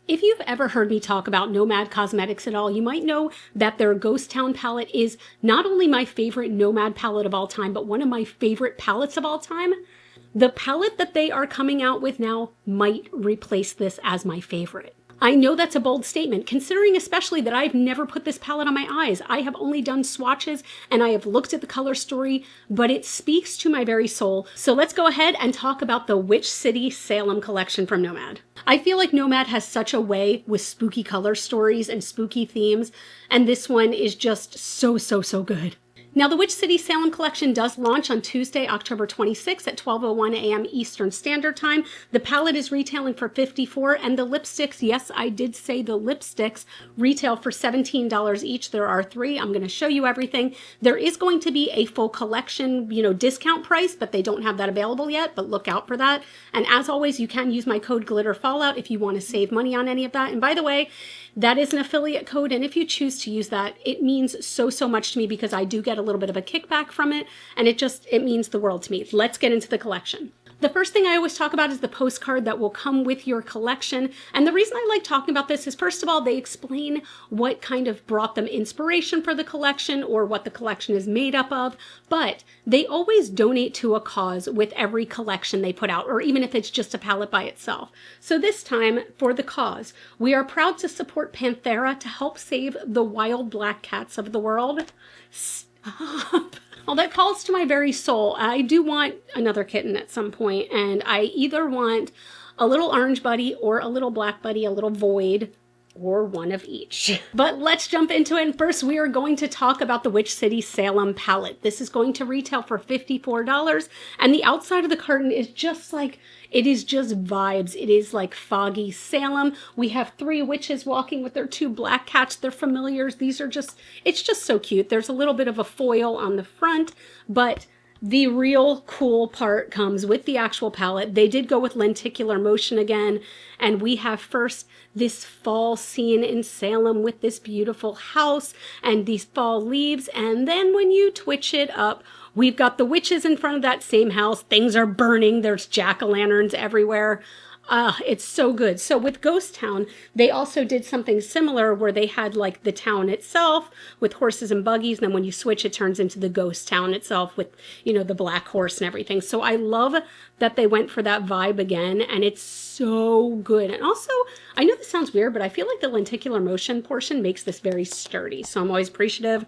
If you've ever heard me talk about Nomad Cosmetics at all, you might know that their Ghost Town palette is not only my favorite Nomad palette of all time, but one of my favorite palettes of all time. The palette that they are coming out with now might replace this as my favorite. I know that's a bold statement, considering especially that I've never put this palette on my eyes. I have only done swatches and I have looked at the color story, but it speaks to my very soul. So let's go ahead and talk about the Witch City Salem collection from Nomad. I feel like Nomad has such a way with spooky color stories and spooky themes, and this one is just so good. Now, the Witch City Salem collection does launch on Tuesday, October 26th at 12:01 a.m. Eastern Standard Time. The palette is retailing for $54, and the lipsticks, yes, I did say the lipsticks, retail for $17 each. There are 3. I'm going to show you everything. There is going to be a full collection, discount price, but they don't have that available yet, but look out for that. And as always, you can use my code GLITTERFALLOUT if you want to save money on any of that. And by the way, that is an affiliate code, and if you choose to use that, it means so much to me because I do get a little bit of a kickback from it, and it means the world to me. Let's get into the collection. The first thing I always talk about is the postcard that will come with your collection. And the reason I like talking about this is, first of all, they explain what kind of brought them inspiration for the collection or what the collection is made up of. But they always donate to a cause with every collection they put out, or even if it's just a palette by itself. So this time, for the cause, we are proud to support Panthera to help save the wild black cats of the world. Stop. Well, that calls to my very soul. I do want another kitten at some point, and I either want a little orange buddy or a little black buddy, a little void, or one of each. But let's jump into it. And first, we are going to talk about the Witch City Salem palette. This is going to retail for $54, and the outside of the carton is just like, it is just vibes. It is like foggy Salem. We have 3 witches walking with their 2 black cats. They're familiars. These are just, it's just so cute. There's a little bit of a foil on the front, but the real cool part comes with the actual palette. They did go with lenticular motion again, and we have first this fall scene in Salem with this beautiful house and these fall leaves, and then when you twitch it up, we've got the witches in front of that same house. Things are burning. There's jack-o'-lanterns everywhere. It's so good. So with Ghost Town, they also did something similar where they had like the town itself with horses and buggies. And then when you switch, it turns into the ghost town itself with, the black horse and everything. So I love that they went for that vibe again, and it's so good. And also, I know this sounds weird, but I feel like the lenticular motion portion makes this very sturdy. So I'm always appreciative.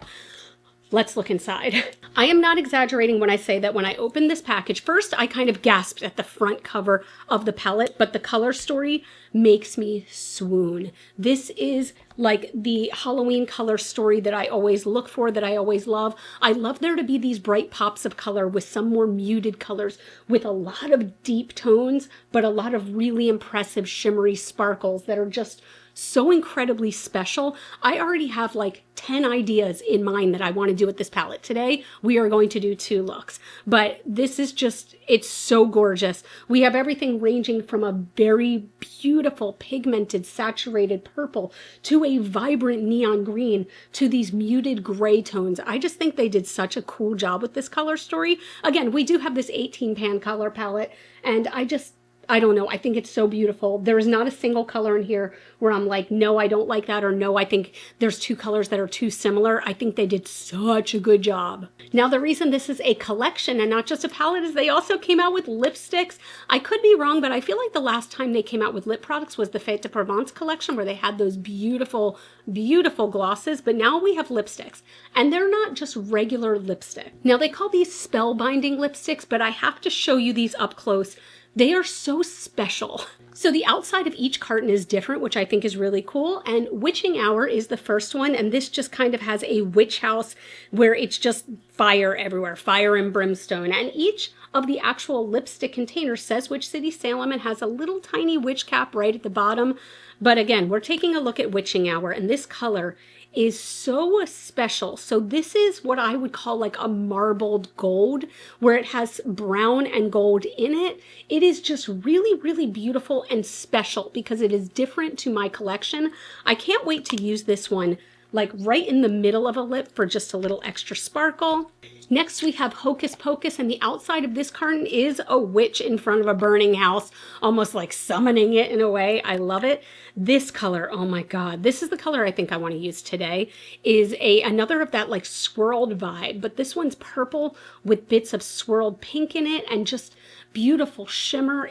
Let's look inside. I am not exaggerating when I say that when I opened this package, first I kind of gasped at the front cover of the palette, but the color story makes me swoon. This is like the Halloween color story that I always look for, that I always love. I love there to be these bright pops of color with some more muted colors, with a lot of deep tones, but a lot of really impressive shimmery sparkles that are just so incredibly special. I already have like 10 ideas in mind that I want to do with this palette. Today, we are going to do 2 looks, but this is just, it's so gorgeous. We have everything ranging from a very beautiful pigmented saturated purple to a vibrant neon green to these muted gray tones. I just think they did such a cool job with this color story. Again, we do have this 18 pan color palette, and I don't know. I think it's so beautiful. There is not a single color in here where I'm like, no, I don't like that, or no, I think there's 2 colors that are too similar. I think they did such a good job. Now, the reason this is a collection and not just a palette is they also came out with lipsticks. I could be wrong, but I feel like the last time they came out with lip products was the Fête de Provence collection, where they had those beautiful, beautiful glosses, but now we have lipsticks, and they're not just regular lipstick. Now, they call these spellbinding lipsticks, but I have to show you these up close. They are so special. So the outside of each carton is different, which I think is really cool. And Witching Hour is the first one. And this just kind of has a witch house where it's just fire everywhere, fire and brimstone. And each of the actual lipstick containers says Witch City Salem and has a little tiny witch cap right at the bottom. But again, we're taking a look at Witching Hour, and this color is so special. So this is what I would call like a marbled gold, where it has brown and gold in it. It is just really, really beautiful and special because it is different to my collection. I can't wait to use this one like right in the middle of a lip for just a little extra sparkle. Next, we have Hocus Pocus, and the outside of this carton is a witch in front of a burning house, almost like summoning it in a way. I love it. This color, oh my God, this is the color I think I want to use today, is another of that like swirled vibe, but this one's purple with bits of swirled pink in it and just beautiful shimmer.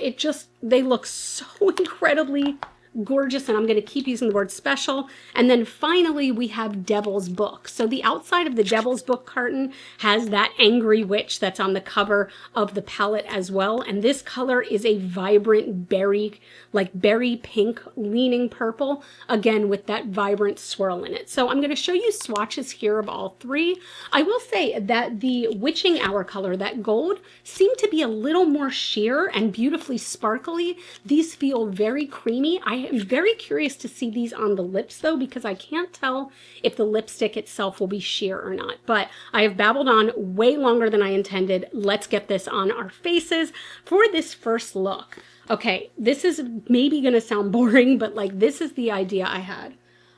They look so incredibly gorgeous, and I'm going to keep using the word special. And then finally we have Devil's Book. So the outside of the Devil's Book carton has that angry witch that's on the cover of the palette as well, and this color is a vibrant berry, like berry pink leaning purple, again with that vibrant swirl in it. So I'm going to show you swatches here of all three. I will say that the Witching Hour color, that gold, seemed to be a little more sheer and beautifully sparkly. These feel very creamy. I am very curious to see these on the lips though, because I can't tell if the lipstick itself will be sheer or not. But I have babbled on way longer than I intended. Let's get this on our faces for this first look. Okay, this is maybe gonna sound boring, but like this is the idea I had.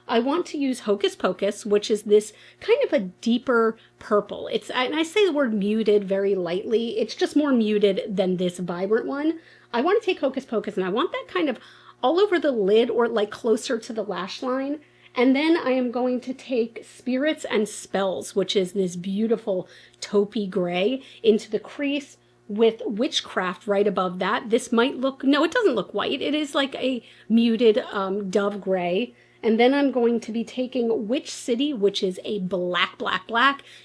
I want to use Hocus Pocus, which is this kind of a deeper purple. And I say the word muted very lightly. It's just more muted than this vibrant one. I want to take Hocus Pocus, and I want that kind of all over the lid or like closer to the lash line. And then I am going to take Spirits and Spells, which is this beautiful taupey gray, into the crease with Witchcraft right above that. This might look, no, it doesn't look white. It is like a muted dove gray. And then I'm going to be taking Witch City, which is a black,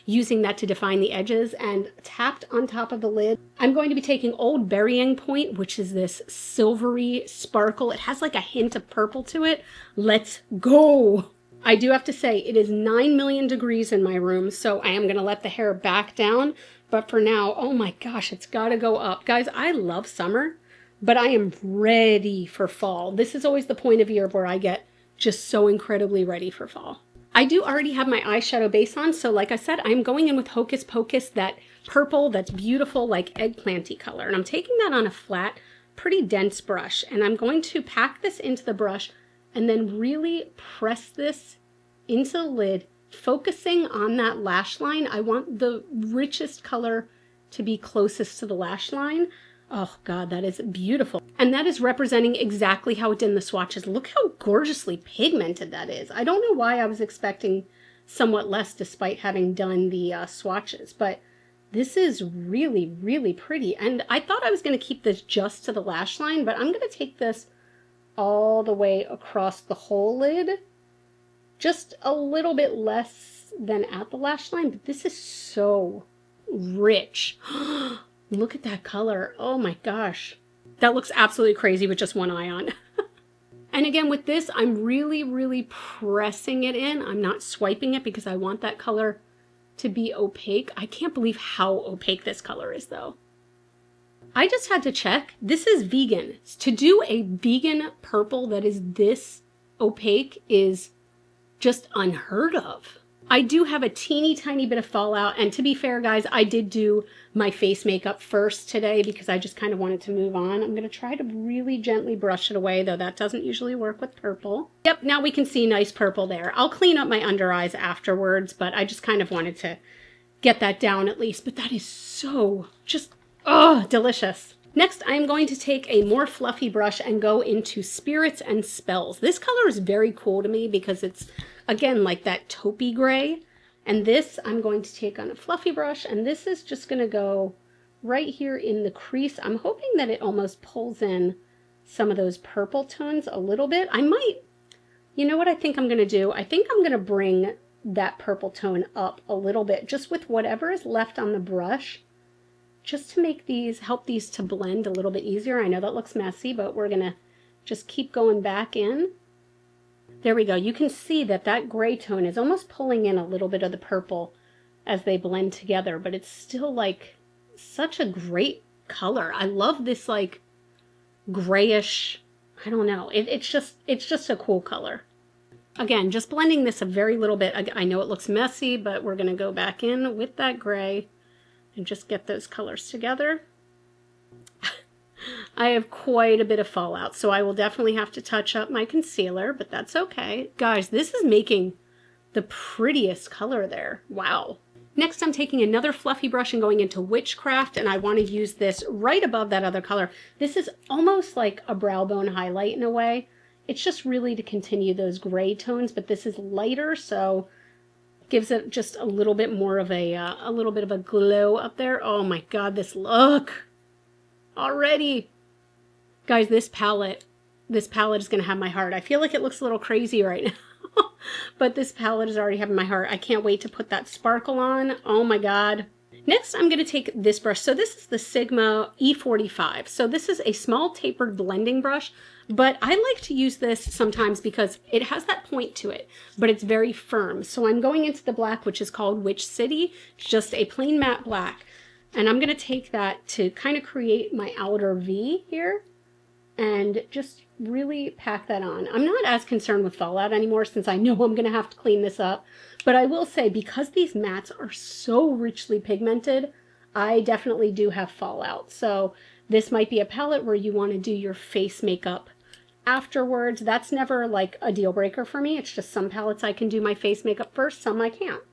using that to define the edges, and tapped on top of the lid. I'm going to be taking Old Burying Point, which is this silvery sparkle. It has like a hint of purple to it. Let's go. I do have to say, it is 9 million degrees in my room, so I am going to let the hair back down. But for now, oh my gosh, it's got to go up. Guys, I love summer, but I am ready for fall. This is always the point of year where I get just so incredibly ready for fall. I do already have my eyeshadow base on, so like I said, I'm going in with Hocus Pocus, that purple that's beautiful like eggplanty color. And I'm taking that on a flat, pretty dense brush, and I'm going to pack this into the brush and then really press this into the lid, focusing on that lash line. I want the richest color to be closest to the lash line. Oh God, that is beautiful. And that is representing exactly how it did in the swatches. Look how gorgeously pigmented that is. I don't know why I was expecting somewhat less despite having done the swatches, but this is really, really pretty. And I thought I was going to keep this just to the lash line, but I'm going to take this all the way across the whole lid. Just a little bit less than at the lash line, but this is so rich. Look at that color. Oh my gosh. That looks absolutely crazy with just one eye on. And again, with this, I'm really, really pressing it in. I'm not swiping it because I want that color to be opaque. I can't believe how opaque this color is though. I just had to check. This is vegan. To do a vegan purple that is this opaque is just unheard of. I do have a teeny tiny bit of fallout, and to be fair guys, I did do my face makeup first today because I just kind of wanted to move on. I'm going to try to really gently brush it away, though that doesn't usually work with purple. Yep, now we can see nice purple there. I'll clean up my under eyes afterwards, but I just kind of wanted to get that down at least. But that is so just, oh, delicious. Next, I am going to take a more fluffy brush and go into Spirits and Spells. This color is very cool to me because it's, again, like that taupey gray. And this I'm going to take on a fluffy brush, and this is just going to go right here in the crease. I'm hoping that it almost pulls in some of those purple tones a little bit. I might, you know what I think I'm going to do? I think I'm going to bring that purple tone up a little bit, just with whatever is left on the brush, just to make these, help these to blend a little bit easier. I know that looks messy, but we're going to just keep going back in. There we go. You can see that that gray tone is almost pulling in a little bit of the purple as they blend together, but it's still like such a great color. I love this like grayish, I don't know. It's just a cool color. Again, just blending this a very little bit. I know it looks messy, but we're going to go back in with that gray and just get those colors together. I have quite a bit of fallout, so I will definitely have to touch up my concealer, but that's okay. Guys, this is making the prettiest color there. Wow. Next, I'm taking another fluffy brush and going into Witchcraft, and I want to use this right above that other color. This is almost like a brow bone highlight in a way. It's just really to continue those gray tones, but this is lighter, so gives it just a little bit more of a little bit of a glow up there. Oh my God, this look already. Guys, this palette is going to have my heart. I feel like it looks a little crazy right now. But this palette is already having my heart. I can't wait to put that sparkle on. Oh my God. Next, I'm going to take this brush. So this is the Sigma E45. So this is a small tapered blending brush, but I like to use this sometimes because it has that point to it, but it's very firm. So I'm going into the black, which is called Witch City. It's just a plain matte black. And I'm going to take that to kind of create my outer V here and just really pack that on. I'm not as concerned with fallout anymore since I know I'm going to have to clean this up. But I will say, because these mattes are so richly pigmented, I definitely do have fallout. So this might be a palette where you want to do your face makeup afterwards. That's never like a deal breaker for me. It's just some palettes I can do my face makeup first, some I can't.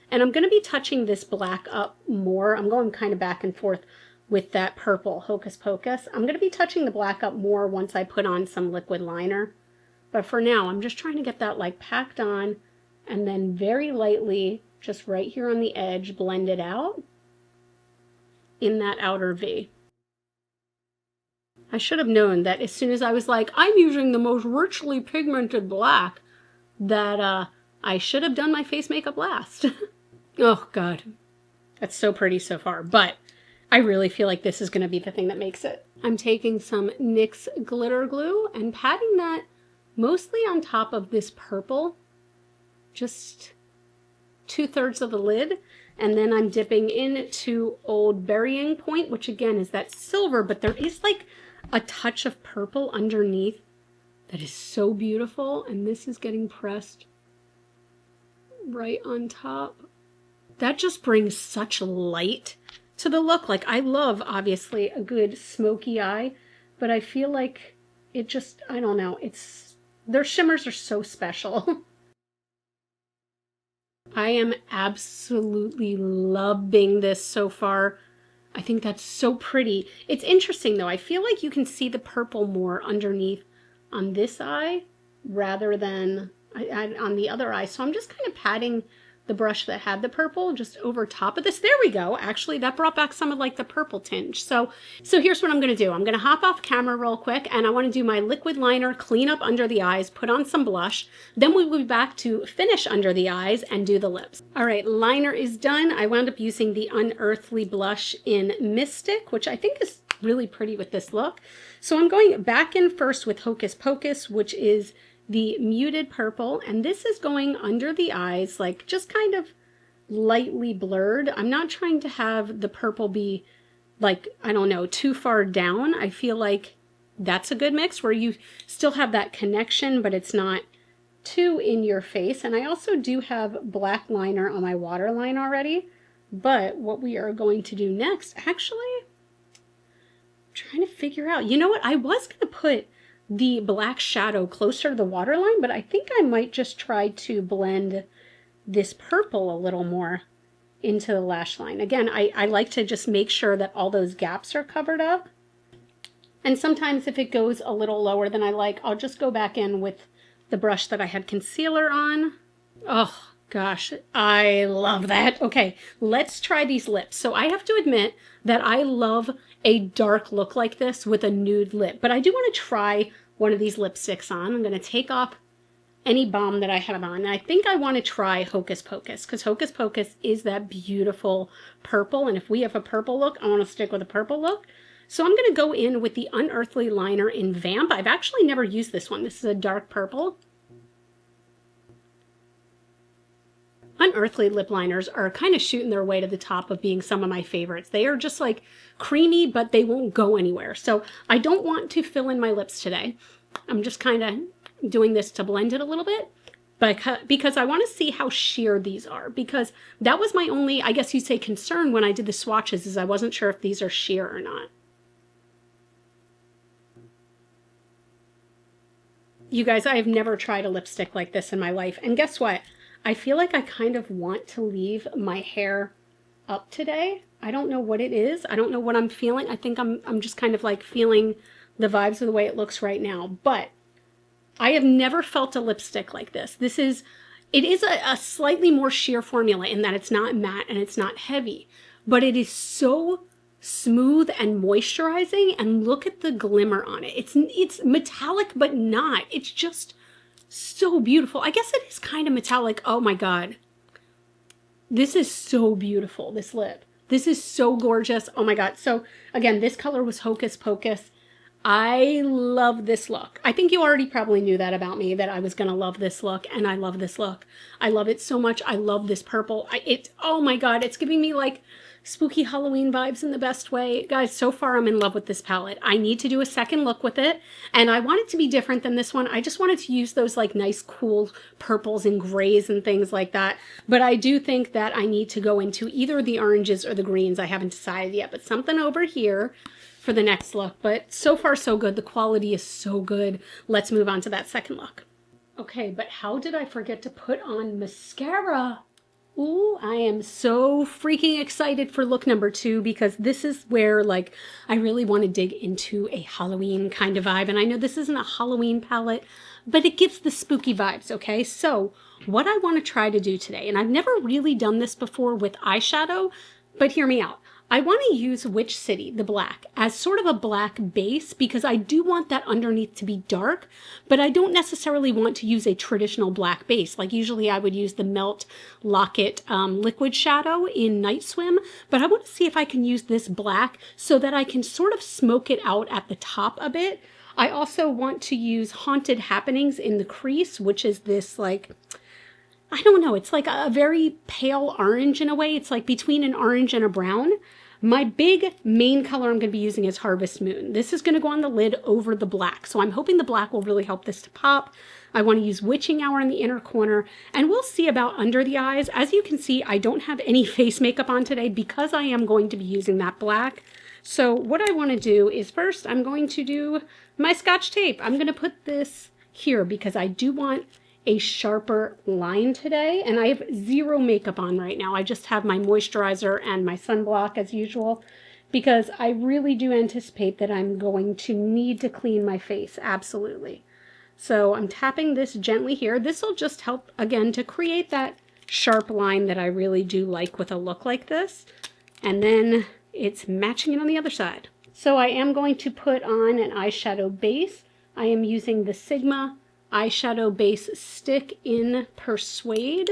And I'm going to be touching this black up more. I'm going kind of back and forth with that purple Hocus Pocus. I'm going to be touching the black up more once I put on some liquid liner. But for now, I'm just trying to get that like packed on and then very lightly, just right here on the edge, blend it out in that outer V. I should have known that as soon as I was like, I'm using the most richly pigmented black, that I should have done my face makeup last. Oh God, that's so pretty so far. But I really feel like this is going to be the thing that makes it. I'm taking some NYX glitter glue and patting that mostly on top of this purple, just 2/3 of the lid. And then I'm dipping into Old Burying Point, which again is that silver, but there is like a touch of purple underneath that is so beautiful. And this is getting pressed right on top. That just brings such light to the look. Like, I love, obviously, a good smoky eye, but I feel like it just, I don't know, their shimmers are so special. I am absolutely loving this so far. I think that's so pretty. It's interesting though. I feel like you can see the purple more underneath on this eye rather than on the other eye. So I'm just kind of patting the brush that had the purple just over top of this. There we go. Actually, that brought back some of like the purple tinge. So here's what I'm going to do. I'm going to hop off camera real quick and I want to do my liquid liner, clean up under the eyes, put on some blush. Then we will be back to finish under the eyes and do the lips. All right, liner is done. I wound up using the Unearthly blush in Mystic, which I think is really pretty with this look. So I'm going back in first with Hocus Pocus, which is the muted purple, and this is going under the eyes, like just kind of lightly blurred. I'm not trying to have the purple be like, I don't know, too far down. I feel like that's a good mix where you still have that connection, but it's not too in your face. And I also do have black liner on my waterline already, but what we are going to do next, actually, I'm trying to figure out, you know what, I was going to put the black shadow closer to the waterline, but I think I might just try to blend this purple a little more into the lash line. Again, I like to just make sure that all those gaps are covered up. And sometimes if it goes a little lower than I like, I'll just go back in with the brush that I had concealer on. Oh gosh, I love that. Okay, let's try these lips. So I have to admit that I love a dark look like this with a nude lip, but I do want to try one of these lipsticks on. I'm going to take off any balm that I have on. And I think I want to try Hocus Pocus because Hocus Pocus is that beautiful purple. And if we have a purple look, I want to stick with a purple look. So I'm going to go in with the Unearthly liner in Vamp. I've actually never used this one. This is a dark purple. Unearthly lip liners are kind of shooting their way to the top of being some of my favorites. They are just like creamy, but they won't go anywhere. So I don't want to fill in my lips today. I'm just kind of doing this to blend it a little bit, but because I want to see how sheer these are, because that was my only, I guess you'd say, concern when I did the swatches, is I wasn't sure if these are sheer or not. You guys, I have never tried a lipstick like this in my life. And guess what? I feel like I kind of want to leave my hair up today. I don't know what it is. I don't know what I'm feeling. I think I'm just kind of like feeling the vibes of the way it looks right now. But I have never felt a lipstick like this. It is a slightly more sheer formula in that it's not matte and it's not heavy, but it is so smooth and moisturizing, and look at the glimmer on it. It's metallic, but not. It's just so beautiful. I guess it is kind of metallic. Oh my God. This is so beautiful, this lip. This is so gorgeous. Oh my God. So again, this color was Hocus Pocus. I love this look. I think you already probably knew that about me, that I was going to love this look, and I love this look. I love it so much. I love this purple. Oh my God, it's giving me like spooky Halloween vibes in the best way. Guys, so far I'm in love with this palette. I need to do a second look with it, and I want it to be different than this one. I just wanted to use those like nice cool purples and grays and things like that. But I do think that I need to go into either the oranges or the greens. I haven't decided yet, but something over here for the next look. But so far so good. The quality is so good. Let's move on to that second look. Okay, but how did I forget to put on mascara? Ooh, I am so freaking excited for look number 2, because this is where like I really want to dig into a Halloween kind of vibe. And I know this isn't a Halloween palette, but it gives the spooky vibes, okay? So what I want to try to do today, and I've never really done this before with eyeshadow, but hear me out. I want to use Witch City, the black, as sort of a black base, because I do want that underneath to be dark, but I don't necessarily want to use a traditional black base. Like usually I would use the Melt Locket liquid shadow in Night Swim, but I want to see if I can use this black so that I can sort of smoke it out at the top a bit. I also want to use Haunted Happenings in the crease, which is this like, I don't know, it's like a very pale orange in a way. It's like between an orange and a brown. My big main color I'm going to be using is Harvest Moon. This is going to go on the lid over the black. So I'm hoping the black will really help this to pop. I want to use Witching Hour in the inner corner, and we'll see about under the eyes. As you can see, I don't have any face makeup on today because I am going to be using that black. So what I want to do is first I'm going to do my Scotch tape. I'm going to put this here because I do want a sharper line today, and I have zero makeup on right now. I just have my moisturizer and my sunblock as usual, because I really do anticipate that I'm going to need to clean my face, absolutely. So I'm tapping this gently here. This will just help, again, to create that sharp line that I really do like with a look like this. And then it's matching it on the other side. So I am going to put on an eyeshadow base. I am using the Sigma eyeshadow base stick in Persuade,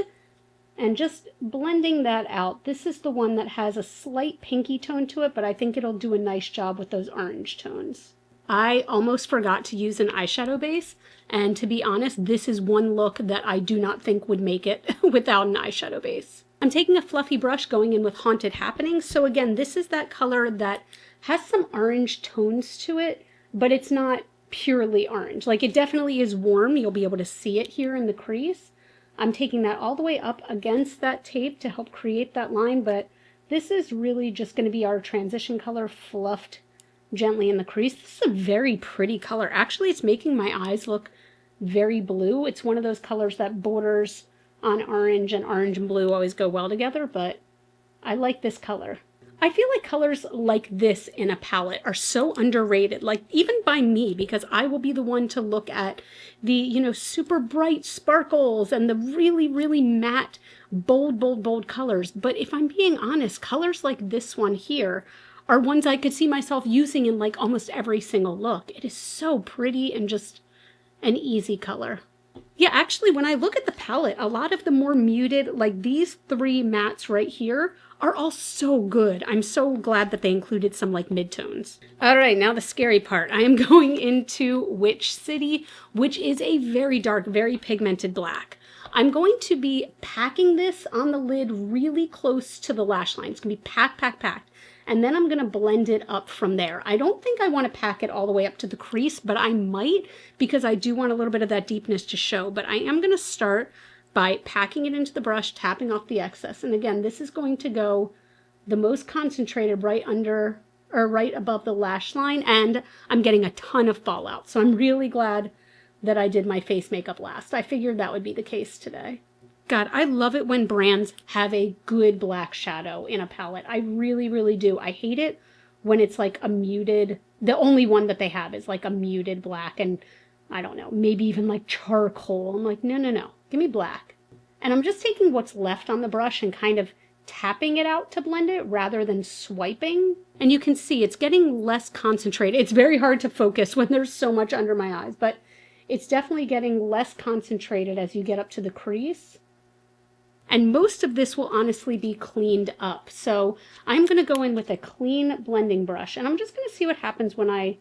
and just blending that out. This is the one that has a slight pinky tone to it, but I think it'll do a nice job with those orange tones. I almost forgot to use an eyeshadow base, and to be honest, this is one look that I do not think would make it without an eyeshadow base. I'm taking a fluffy brush, going in with Haunted Happenings. So again, this is that color that has some orange tones to it, but it's not purely orange. Like, it definitely is warm. You'll be able to see it here in the crease. I'm taking that all the way up against that tape to help create that line, but this is really just going to be our transition color fluffed gently in the crease. This is a very pretty color. Actually, it's making my eyes look very blue. It's one of those colors that borders on orange, and orange and blue always go well together, but I like this color. I feel like colors like this in a palette are so underrated, like even by me, because I will be the one to look at the, you know, super bright sparkles and the really, really matte, bold, bold, bold colors. But if I'm being honest, colors like this one here are ones I could see myself using in like almost every single look. It is so pretty and just an easy color. Yeah, actually, when I look at the palette, a lot of the more muted, like these 3 mattes right here, are all so good. I'm so glad that they included some like midtones. All right, now the scary part. I am going into Witch City, which is a very dark, very pigmented black. I'm going to be packing this on the lid really close to the lash line. It's going to be packed, packed, packed. And then I'm going to blend it up from there. I don't think I want to pack it all the way up to the crease, but I might, because I do want a little bit of that deepness to show. But I am going to start by packing it into the brush, tapping off the excess. And again, this is going to go the most concentrated right under, or right above the lash line. And I'm getting a ton of fallout. So I'm really glad that I did my face makeup last. I figured that would be the case today. God, I love it when brands have a good black shadow in a palette. I really, really do. I hate it when it's like a muted, the only one that they have is like a muted black and I don't know, maybe even like charcoal. I'm like, no, no, no, give me black. And I'm just taking what's left on the brush and kind of tapping it out to blend it rather than swiping. And you can see it's getting less concentrated. It's very hard to focus when there's so much under my eyes, but it's definitely getting less concentrated as you get up to the crease. And most of this will honestly be cleaned up. So I'm going to go in with a clean blending brush and I'm just going to see what happens when I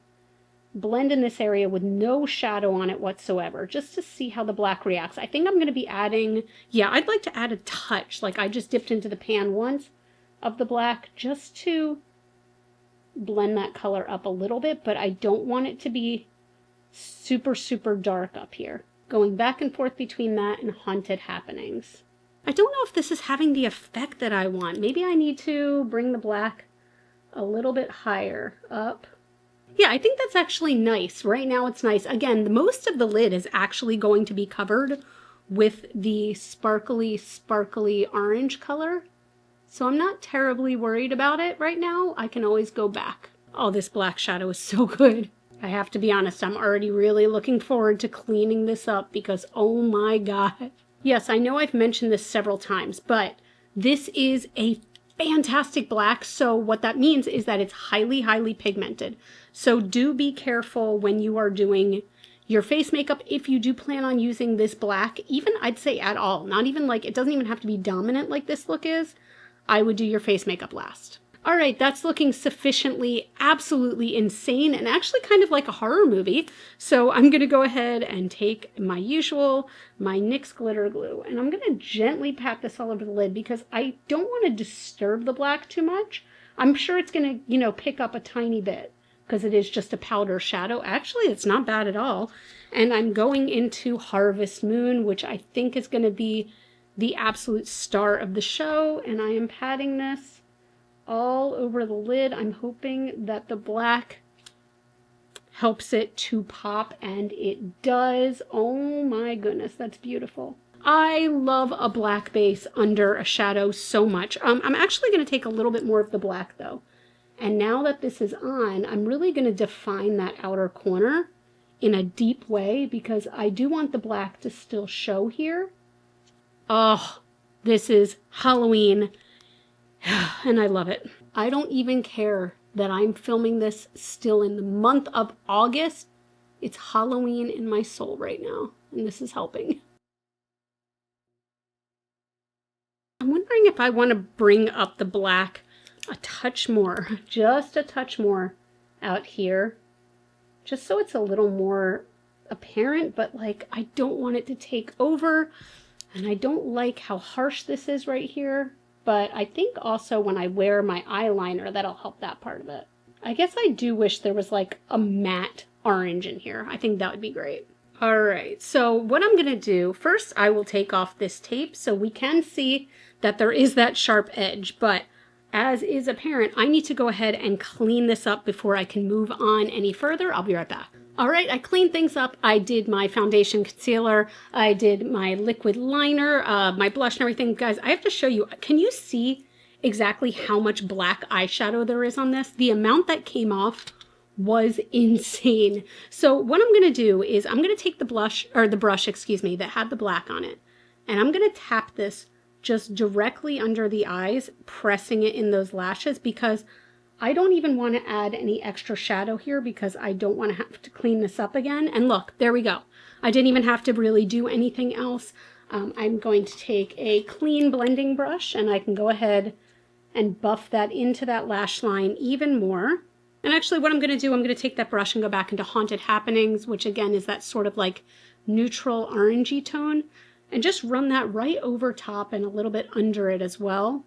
blend in this area with no shadow on it whatsoever, just to see how the black reacts. I think I'm going to be adding, yeah, I'd like to add a touch. Like I just dipped into the pan once of the black just to blend that color up a little bit, but I don't want it to be super, super dark up here. Going back and forth between that and Haunted Happenings. I don't know if this is having the effect that I want. Maybe I need to bring the black a little bit higher up. Yeah, I think that's actually nice. Right now it's nice. Again, most of the lid is actually going to be covered with the sparkly, sparkly orange color. So I'm not terribly worried about it right now. I can always go back. Oh, this black shadow is so good. I have to be honest, I'm already really looking forward to cleaning this up because, oh my God. Yes, I know I've mentioned this several times, but this is a fantastic black. So what that means is that it's highly, highly pigmented. So do be careful when you are doing your face makeup. If you do plan on using this black, even I'd say at all, not even like, it doesn't even have to be dominant like this look is, I would do your face makeup last. All right, that's looking sufficiently absolutely insane and actually kind of like a horror movie. So I'm going to go ahead and take my NYX glitter glue, and I'm going to gently pat this all over the lid because I don't want to disturb the black too much. I'm sure it's going to, pick up a tiny bit because it is just a powder shadow. Actually, it's not bad at all. And I'm going into Harvest Moon, which I think is going to be the absolute star of the show. And I am patting this all over the lid. I'm hoping that the black helps it to pop, and it does. Oh my goodness, that's beautiful. I love a black base under a shadow so much. I'm actually going to take a little bit more of the black though. And now that this is on, I'm really going to define that outer corner in a deep way because I do want the black to still show here. Oh, this is Halloween. And I love it. I don't even care that I'm filming this still in the month of August. It's Halloween in my soul right now, and this is helping. I'm wondering if I want to bring up the black a touch more, just a touch more out here, just so it's a little more apparent, but like I don't want it to take over, and I don't like how harsh this is right here. But I think also when I wear my eyeliner, that'll help that part of it. I guess I do wish there was like a matte orange in here. I think that would be great. All right, so what I'm gonna do, first I will take off this tape so we can see that there is that sharp edge, but as is apparent, I need to go ahead and clean this up before I can move on any further. I'll be right back. All right, I cleaned things up. I did my foundation concealer. I did my liquid liner, my blush and everything. Guys, I have to show you, can you see exactly how much black eyeshadow there is on this? The amount that came off was insane. So what I'm gonna do is I'm gonna take the brush, excuse me, that had the black on it. And I'm gonna tap this just directly under the eyes, pressing it in those lashes because I don't even want to add any extra shadow here because I don't want to have to clean this up again. And look, there we go. I didn't even have to really do anything else. I'm going to take a clean blending brush and I can go ahead and buff that into that lash line even more. And actually what I'm going to do, I'm going to take that brush and go back into Haunted Happenings, which again is that sort of like neutral orangey tone, and just run that right over top and a little bit under it as well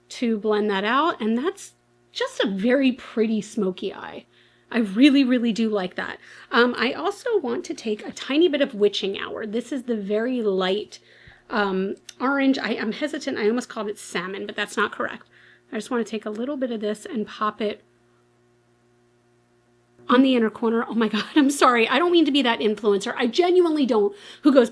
to blend that out. And that's just a very pretty smoky eye. I really, really do like that. I also want to take a tiny bit of Witching Hour. This is the very light orange. I'm hesitant. I almost called it salmon, but that's not correct. I just want to take a little bit of this and pop it on the inner corner. Oh my God, I'm sorry. I don't mean to be that influencer. I genuinely don't. Who goes,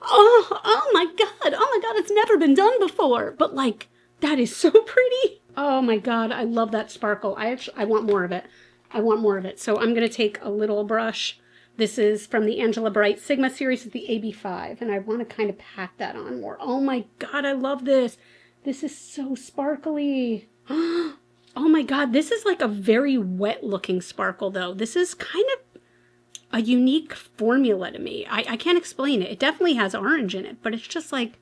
oh my God, it's never been done before. But like, that is so pretty. Oh my God, I love that sparkle. I want more of it. I want more of it. So I'm going to take a little brush. This is from the Angela Bright Sigma series of the AB5, and I want to kind of pack that on more. Oh my God, I love this. This is so sparkly. Oh my God, this is like a very wet looking sparkle though. This is kind of a unique formula to me. I can't explain it. It definitely has orange in it, but it's just like,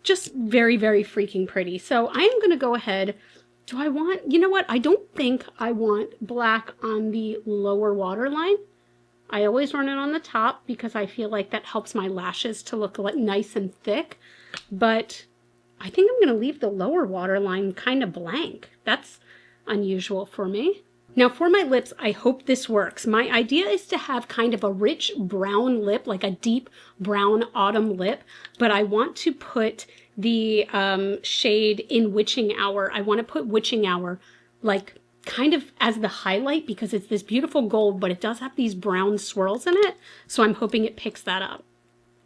just very, very freaking pretty. So I am going to go ahead. Do I want, you know what? I don't think I want black on the lower waterline. I always run it on the top because I feel like that helps my lashes to look like nice and thick. But I think I'm going to leave the lower waterline kind of blank. That's unusual for me. Now for my lips, I hope this works. My idea is to have kind of a rich brown lip, like a deep brown autumn lip, but I want to put the shade in Witching Hour. I want to put Witching Hour like kind of as the highlight because it's this beautiful gold, but it does have these brown swirls in it. So I'm hoping it picks that up.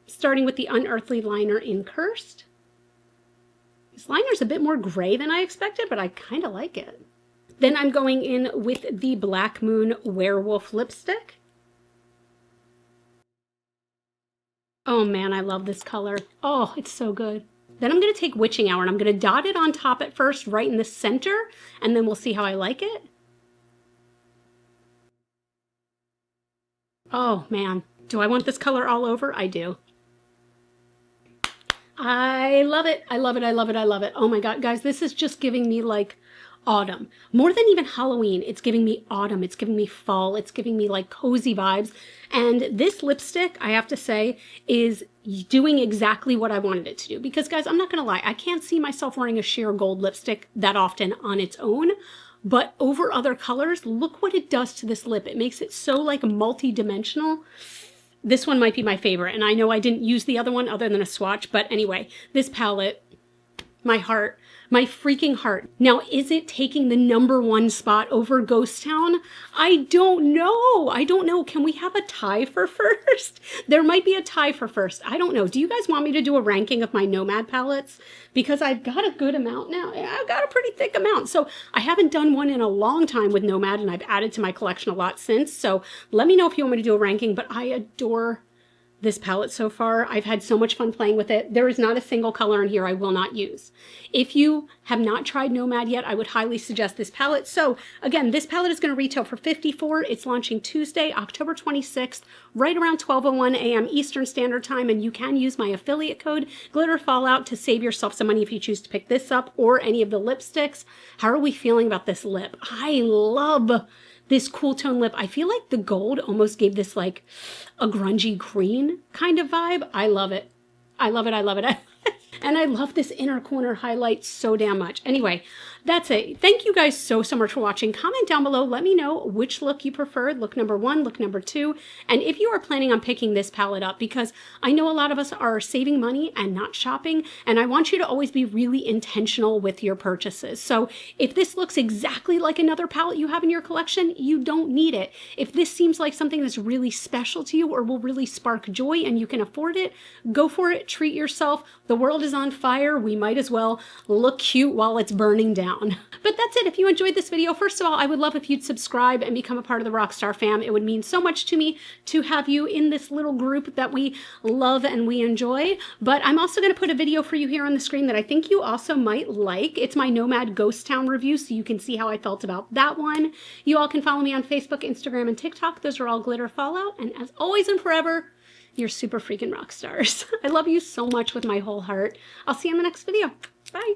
Starting with the Unearthly liner in Cursed. This liner's a bit more gray than I expected, but I kind of like it. Then I'm going in with the Black Moon Werewolf lipstick. Oh man, I love this color. Oh, it's so good. Then I'm going to take Witching Hour and I'm going to dot it on top at first, right in the center, and then we'll see how I like it. Oh man, do I want this color all over? I do. I love it. I love it. I love it. I love it. Oh my God, guys, this is just giving me like autumn. More than even Halloween, it's giving me autumn. It's giving me fall. It's giving me like cozy vibes. And this lipstick, I have to say, is doing exactly what I wanted it to do. Because guys, I'm not going to lie, I can't see myself wearing a sheer gold lipstick that often on its own. But over other colors, look what it does to this lip. It makes it so like multi-dimensional. This one might be my favorite, and I know I didn't use the other one other than a swatch, but anyway, this palette, my heart, my freaking heart. Now, is it taking the #1 spot over Ghost Town? I don't know. I don't know. Can we have a tie for first? There might be a tie for first. I don't know. Do you guys want me to do a ranking of my Nomad palettes? Because I've got a good amount now. I've got a pretty thick amount. So I haven't done one in a long time with Nomad, and I've added to my collection a lot since. So let me know if you want me to do a ranking, but I adore this palette so far. I've had so much fun playing with it. There is not a single color in here I will not use. If you have not tried Nomad yet, I would highly suggest this palette. So again, this palette is going to retail for $54. It's launching Tuesday, October 26th, right around 12:01 a.m. Eastern Standard Time, and you can use my affiliate code Glitter Fallout to save yourself some money if you choose to pick this up or any of the lipsticks. How are we feeling about this lip? I love this cool tone lip. I feel like the gold almost gave this like a grungy green kind of vibe. I love it. I love it. I love it. And I love this inner corner highlight so damn much. Anyway, that's it. Thank you guys so much for watching. Comment down below. Let me know which look you preferred. Look #1, look #2. And if you are planning on picking this palette up, because I know a lot of us are saving money and not shopping, and I want you to always be really intentional with your purchases. So if this looks exactly like another palette you have in your collection, you don't need it. If this seems like something that's really special to you or will really spark joy and you can afford it, go for it. Treat yourself. The world is on fire. We might as well look cute while it's burning down. But that's it. If you enjoyed this video, first of all, I would love if you'd subscribe and become a part of the Rockstar fam. It would mean so much to me to have you in this little group that we love and we enjoy. But I'm also going to put a video for you here on the screen that I think you also might like. It's my Nomad Ghost Town review, so you can see how I felt about that one. You all can follow me on Facebook, Instagram, and TikTok. Those are all Glitter Fallout. And as always and forever, you're super freaking rock stars. I love you so much with my whole heart. I'll see you in the next video. Bye.